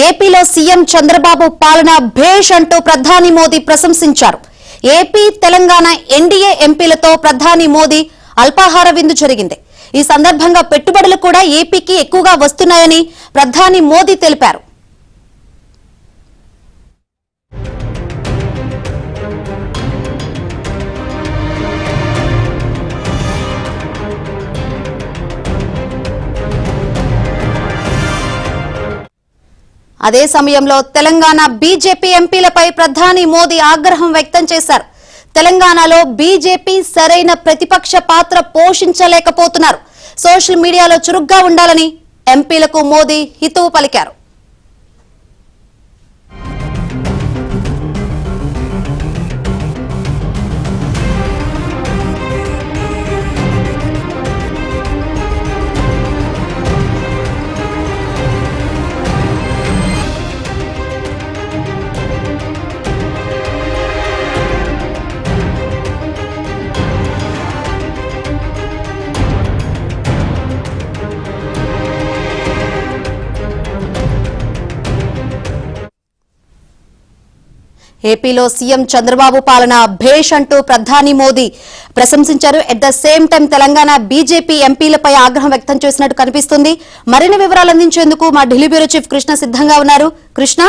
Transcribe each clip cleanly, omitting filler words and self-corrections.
ఏపీలో సీఎం చంద్రబాబు పాలన భేష్ అంటూ ప్రధాని మోదీ ప్రశంసించారు. ఏపీ తెలంగాణ ఎన్డీఏ ఎంపీలతో ప్రధాని మోదీ అల్పాహార విందు జరిగింది. ఈ సందర్భంగా పెట్టుబడులు కూడా ఏపీకి ఎక్కువగా వస్తున్నాయని ప్రధాని మోదీ తెలిపారు. అదే సమయంలో తెలంగాణ బీజేపీ ఎంపీలపై ప్రధాని మోదీ ఆగ్రహం వ్యక్తం చేశారు. తెలంగాణలో బీజేపీ సరైన ప్రతిపక్ష పాత్ర పోషించలేకపోతున్నారు. సోషల్ మీడియాలో చురుగ్గా ఉండాలని ఎంపీలకు మోదీ హితవు పలికారు. ఏపీలో సీఎం చంద్రబాబు పాలన భేష్ అంటూ ప్రధాని మోదీ ప్రశంసించారు. At the same time Telangana BJP ఎంపీలపై ఆగ్రహం వ్యక్తం చేసినట్టు కనిపిస్తుంది. మరిన్ని వివరాలు అందించేందుకు మా ఢిల్లీ బ్యూరో చీఫ్ కృష్ణ సిద్ధంగా ఉన్నారు. కృష్ణ,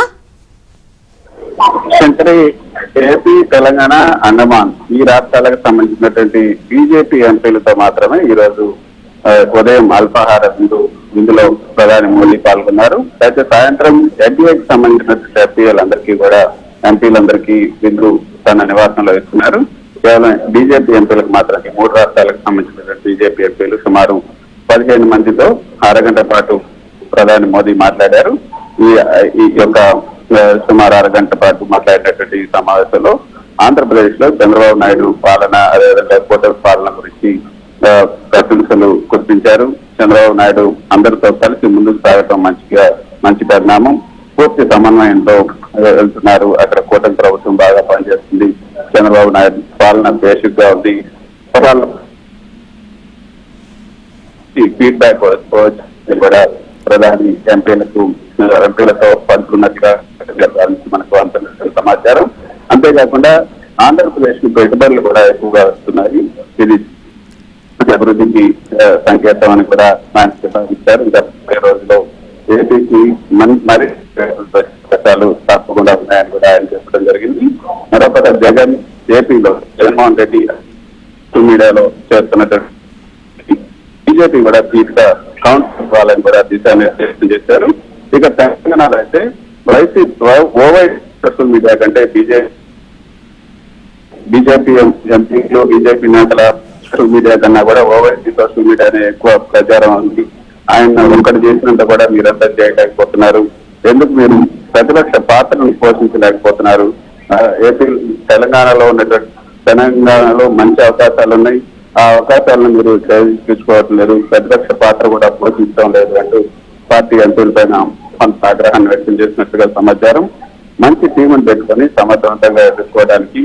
ఏపీ, తెలంగాణ, అండమాన్ ఈ రాష్ట్రాలకు సంబంధించినటువంటి బీజేపీ ఎంపీలతో మాత్రమే ఈ రోజు ఉదయం అల్పాహార విందులో ప్రధాని మోదీ పాల్గొన్నారు. అయితే సాయంత్రం ఎన్డీఏకి సంబంధించినటువంటి ఎంపీలందరికీ విందు తన నివాసంలో ఇస్తున్నారు. కేవలం బీజేపీ ఎంపీలకు మాత్రమే 3 రాష్ట్రాలకు సంబంధించిన బీజేపీ ఎంపీలు సుమారు 15 మందితో అరగంట పాటు ప్రధాని మోదీ మాట్లాడారు. ఈ యొక్క సుమారు అరగంట పాటు మాట్లాడినటువంటి ఈ సమావేశంలో ఆంధ్రప్రదేశ్ లో చంద్రబాబు నాయుడు పాలన, అదేవిధంగా కూటమి పాలన గురించి ప్రశంసలు కురిపించారు. చంద్రబాబు నాయుడు అందరితో కలిసి ముందుకు సాగటం మంచి పరిణామం. పూర్తి సమన్వయంతో వెళ్తున్నారు. అక్కడ కూటమి ప్రభుత్వం బాగా పనిచేస్తుంది. చంద్రబాబు నాయుడు పాలన బేసిక్ గా ఉంది. ఫీడ్బ్యాక్ కూడా ప్రధాని ఎంపీలతో పంచుకున్నట్టుగా మనకు అంత సమాచారం. అంతేకాకుండా ఆంధ్రప్రదేశ్ కు పెట్టుబడులు కూడా ఎక్కువగా వస్తున్నాయి. ఇది అభివృద్ధికి సంకేతం అని కూడా ఇచ్చారు. ఇంకా 30 రోజుల్లో ఏపీకి మరి చట్టాలు తప్పకుండా ఉన్నాయని కూడా ఆయన చెప్పడం జరిగింది. మరొక జగన్ ఏపీలో జగన్మోహన్ రెడ్డి మీడియాలో చేస్తున్నటువంటి బీజేపీ కూడా తీరుగా కౌంటర్ ఇవ్వాలని కూడా దిశానిర్దేశం చేశారు. ఇక తెలంగాణలో అయితే ఓవైడ్ సోషల్ మీడియా కంటే బీజేపీ ఎంపీలు, బీజేపీ నేతల సోషల్ మీడియా కన్నా కూడా ఓవైసీ సోషల్ మీడియానే ఎక్కువ ప్రచారం ఉంది. ఆయన ఒకటి చేసినంత కూడా మీరంతా చేయలేకపోతున్నారు. ఎందుకు మీరు ప్రతిపక్ష పాత్రను పోషించలేకపోతున్నారు? తెలంగాణలో మంచి అవకాశాలు ఉన్నాయి. ఆ అవకాశాలను మీరు చేయించుకోవట్లేదు. ప్రతిపక్ష పాత్ర కూడా పోషించడం లేదు అంటూ పార్టీ ఎంపీలపైన కొంత ఆగ్రహాన్ని వ్యక్తం చేసినట్టుగా సమాచారం. మంచి టీమును పెట్టుకొని సమర్థవంతంగా ఎదుర్కోవడానికి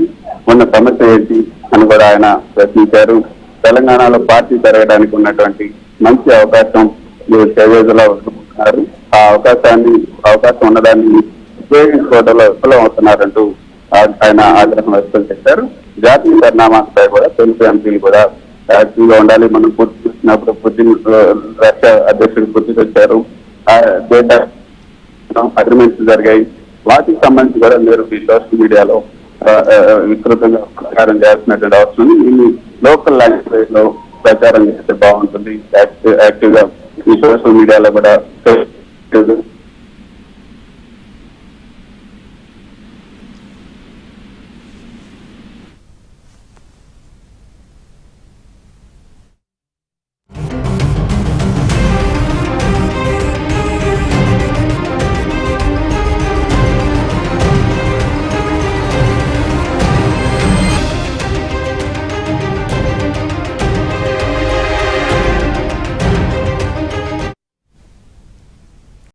ఉన్న సమస్య ఏంటి అని కూడా ఆయన ప్రశ్నించారు. తెలంగాణలో పార్టీ పెరగడానికి ఉన్నటువంటి మంచి అవకాశం మీరు చేవేదిలో ఉంటున్నారు. ఆ అవకాశం ఉన్నదాన్ని ఉపయోగించుకోవడంలో విఫలం అవుతున్నారంటూ ఆయన ఆగ్రహం వ్యక్తం చేశారు. జాతీయ పరిణామాలపై కూడా తెలుగు ఎంపీలు కూడా యాక్టివ్ గా ఉండాలి. మనం పూర్తి చూసినప్పుడు రష్యా అధ్యక్షుడు పూర్తి వచ్చారు. డేటా అగ్రిమెంట్స్ జరిగాయి. వాటికి సంబంధించి కూడా మీరు ఈ సోషల్ మీడియాలో విస్తృతంగా ప్రచారం చేయాల్సినటువంటి అవసరం ఉంది. దీన్ని లోకల్ లాంగ్వేజ్ లో ప్రచారం చేస్తే బాగుంటుంది. యాక్టివ్ గా ఈ సోషల్ మీడియాలో కూడా